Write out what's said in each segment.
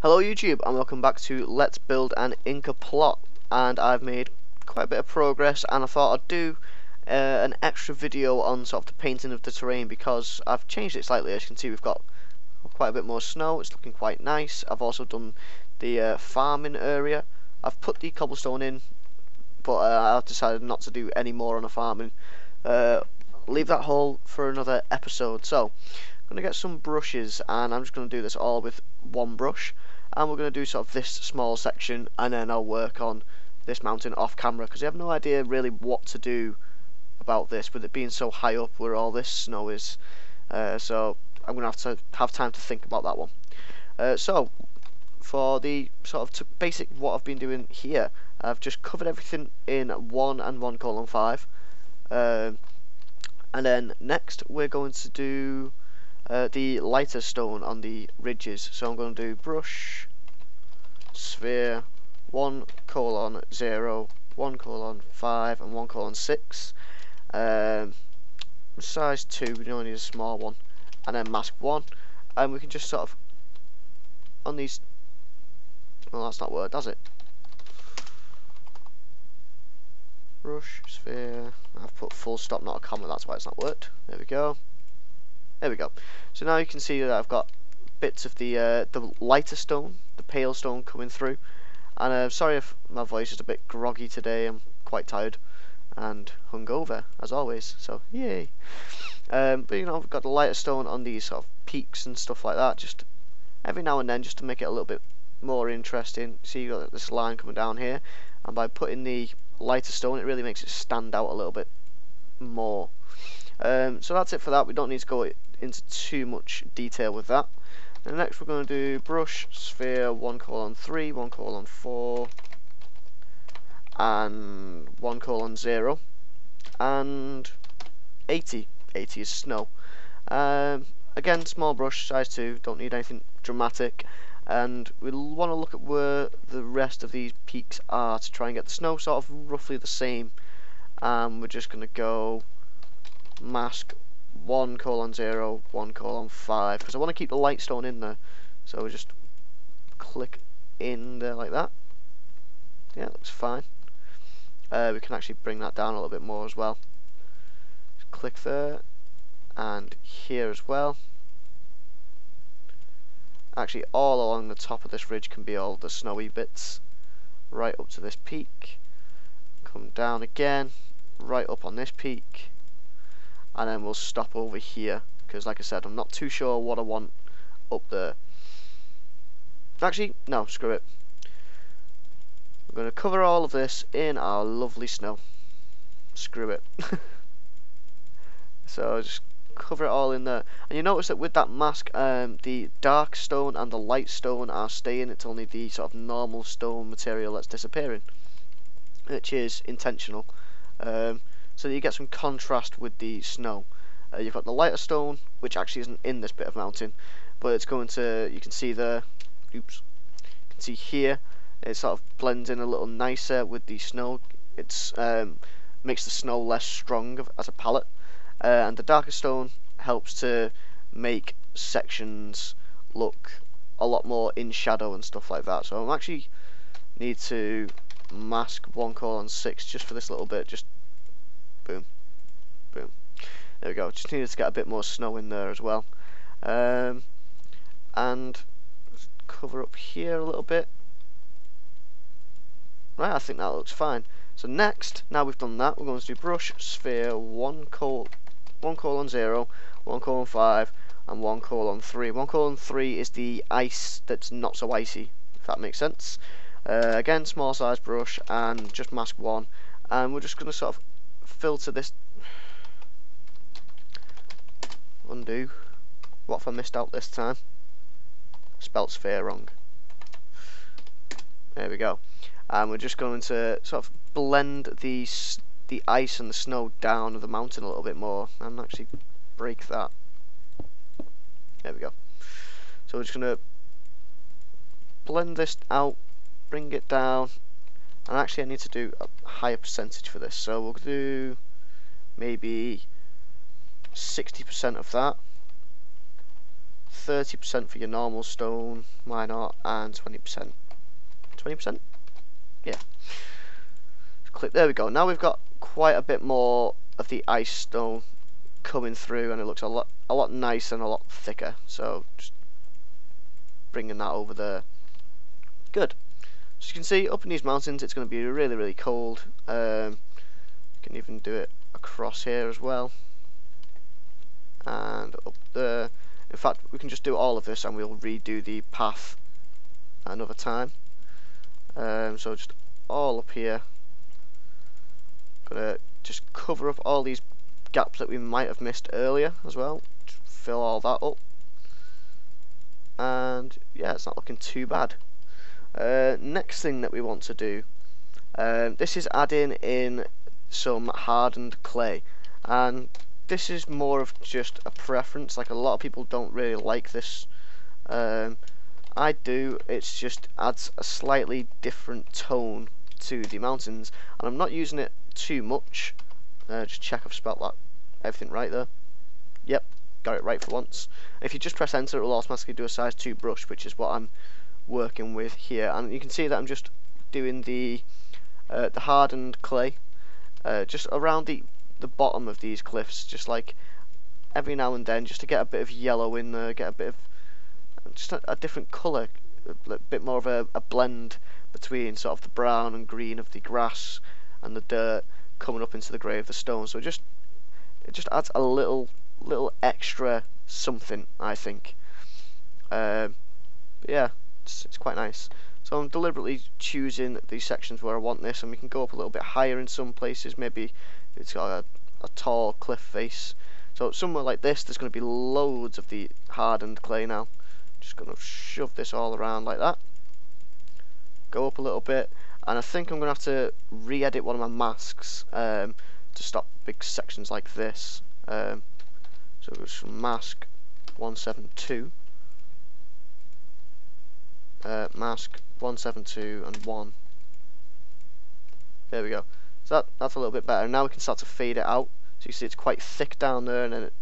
Hello YouTube and welcome back to Let's Build an Inca plot, and I've made quite a bit of progress and I thought I'd do an extra video on sort of the painting of the terrain because I've changed it slightly. As you can see, we've got quite a bit more snow. It's looking quite nice. I've also done the farming area. I've put the cobblestone in, but I've decided not to do any more on the farming. Leave that whole for another episode. So I'm going to get some brushes and I'm just going to do this all with one brush, and we're going to do sort of this small section and then I'll work on this mountain off camera because I have no idea really what to do about this with it being so high up where all this snow is. So I'm going to have time to think about that one. So for the sort of basic what I've been doing here, I've just covered everything in 1 and 1:5. And then next we're going to do the lighter stone on the ridges. So I'm going to do brush, sphere, 1:0, 1:5 and 1:6. Size 2, we only need a small one, and then mask 1, and we can just sort of on these. Well, that's not word, does it? Brush, sphere. I've put full stop, not a comma. That's why it's not worked. There we go. There we go. So now you can see that I've got bits of the lighter stone, the pale stone coming through. And sorry if my voice is a bit groggy today. I'm quite tired and hungover as always. So yay. But you know, we've got the lighter stone on these sort of peaks and stuff like that. Just every now and then, just to make it a little bit more interesting. See, you got this line coming down here, and by putting the lighter stone, it really makes it stand out a little bit more. So that's it for that. We don't need to go into too much detail with that. And next we're going to do brush, sphere, 1:3, 1:4 and 1:0 and 80 is snow. Again, small brush, size 2, don't need anything dramatic, and we'll want to look at where the rest of these peaks are to try and get the snow sort of roughly the same. We're just going to go mask 1:0, 1:5 because I want to keep the light stone in there. So we just click in there like that. Yeah, it looks fine. We can actually bring that down a little bit more as well. Just click there and here as well. Actually, all along the top of this ridge can be all the snowy bits, right up to this peak. Come down again, right up on this peak. And then we'll stop over here because, like I said, I'm not too sure what I want up there. Actually, no, screw it. We're going to cover all of this in our lovely snow. Screw it. So just cover it all in there. And you notice that with that mask, the dark stone and the light stone are staying. It's only the sort of normal stone material that's disappearing, which is intentional. So that you get some contrast with the snow. You've got the lighter stone, which actually isn't in this bit of mountain, but it's going to, you can see there, oops, you can see here, it sort of blends in a little nicer with the snow. It's makes the snow less strong as a palette, and the darker stone helps to make sections look a lot more in shadow and stuff like that. So I'm actually need to mask 1:6 just for this little bit, just boom, boom. There we go. Just needed to get a bit more snow in there as well. And cover up here a little bit. Right, I think that looks fine. So next, now we've done that, we're going to do brush, sphere, 1:0, 1:5 and 1:3. 1:3 is the ice that's not so icy, if that makes sense. Again, small size brush and just mask 1. And we're just going to sort of filter this. Undo. What have I missed out this time? Spelt sphere wrong. There we go. And we're just going to sort of blend the ice and the snow down of the mountain a little bit more and actually break that. There we go. So we're just going to blend this out, bring it down. And actually I need to do a higher percentage for this, so we'll do maybe 60% of that. 30% for your normal stone, why not, and 20%. 20%? Yeah. Click, there we go. Now we've got quite a bit more of the ice stone coming through, and it looks a lot nicer and a lot thicker. So just bringing that over there. Good. So you can see up in these mountains it's going to be really cold. You can even do it across here as well, and up there. In fact, we can just do all of this and we'll redo the path another time. So just all up here. Gonna just cover up all these gaps that we might have missed earlier as well. Just fill all that up. And yeah, it's not looking too bad. Next thing that we want to do, this is adding in some hardened clay, and this is more of just a preference. Like, a lot of people don't really like this. I do. It's just adds a slightly different tone to the mountains, and I'm not using it too much. Just check I've spelt that everything right there. Yep, got it right for once. If you just press enter, it will automatically do a size 2 brush, which is what I'm working with here. And you can see that I'm just doing the hardened clay just around the bottom of these cliffs, just like every now and then, just to get a bit of yellow in there, get a bit of just a different colour, a bit more of a blend between sort of the brown and green of the grass and the dirt coming up into the grey of the stone. So it just adds a little extra something, I think. But yeah, it's quite nice. So I'm deliberately choosing these sections where I want this, and we can go up a little bit higher in some places. Maybe it's got a tall cliff face. So somewhere like this, there's going to be loads of the hardened clay now. Just going to shove this all around like that. Go up a little bit, and I think I'm going to have to re-edit one of my masks to stop big sections like this. So it goes from mask 172, mask 172 and 1. There we go. So that's a little bit better. Now we can start to fade it out. So you see it's quite thick down there, and then it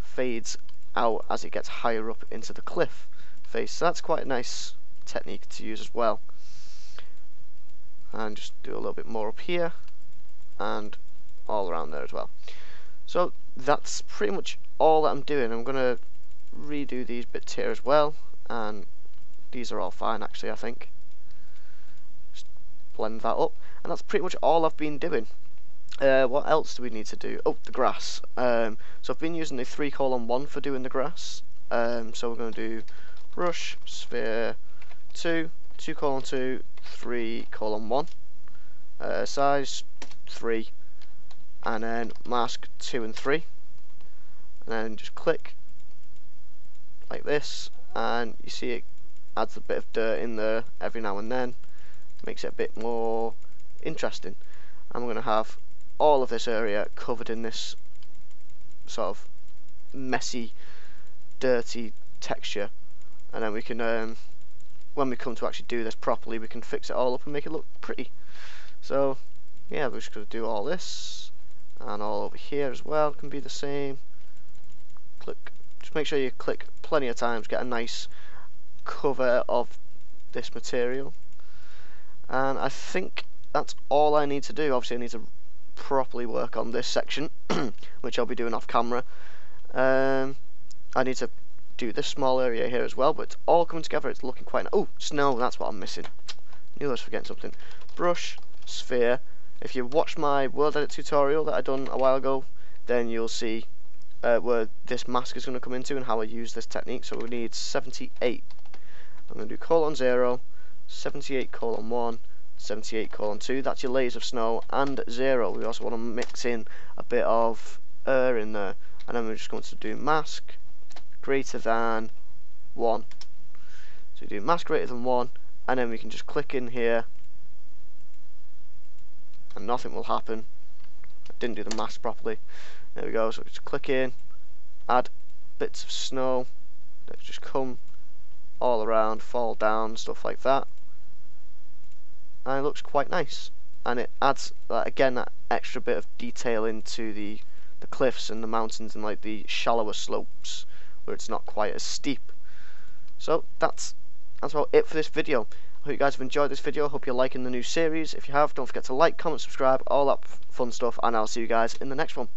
fades out as it gets higher up into the cliff face. So that's quite a nice technique to use as well. And just do a little bit more up here and all around there as well. So that's pretty much all that I'm doing. I'm going to redo these bits here as well, and these are all fine actually, I think. Just blend that up, and that's pretty much all I've been doing. What else do we need to do? Oh, the grass. So I've been using the 3:1 for doing the grass. So we're going to do brush, sphere, 2, 2:2, 3:1, size 3, and then mask 2 and 3, and then just click like this, and you see it adds a bit of dirt in there every now and then, makes it a bit more interesting. And we're going to have all of this area covered in this sort of messy, dirty texture, and then we can when we come to actually do this properly, we can fix it all up and make it look pretty. So yeah, we're just going to do all this, and all over here as well can be the same. Click, just make sure you click plenty of times, get a nice cover of this material, and I think that's all I need to do. Obviously I need to properly work on this section which I'll be doing off camera. I need to do this small area here as well, but it's all coming together. It's looking quite nice. Oh, snow, that's what I'm missing. Knew I was forgetting something. Brush, sphere. If you watch my World Edit tutorial that I done a while ago, then you'll see where this mask is going to come into and how I use this technique. So we need 78. I'm going to do :0, 78:1, 78:2. That's your layers of snow, and 0. We also want to mix in a bit of air in there, and then we're just going to do mask greater than 1. So we do mask greater than 1, and then we can just click in here, and nothing will happen. I didn't do the mask properly. There we go. So just click in, add bits of snow that just come all around, fall down, stuff like that, and it looks quite nice. And it adds again that extra bit of detail into the cliffs and the mountains and like the shallower slopes where it's not quite as steep. So that's about it for this video. I hope you guys have enjoyed this video. I hope you're liking the new series. If you have, don't forget to like, comment, subscribe, all that fun stuff, and I'll see you guys in the next one.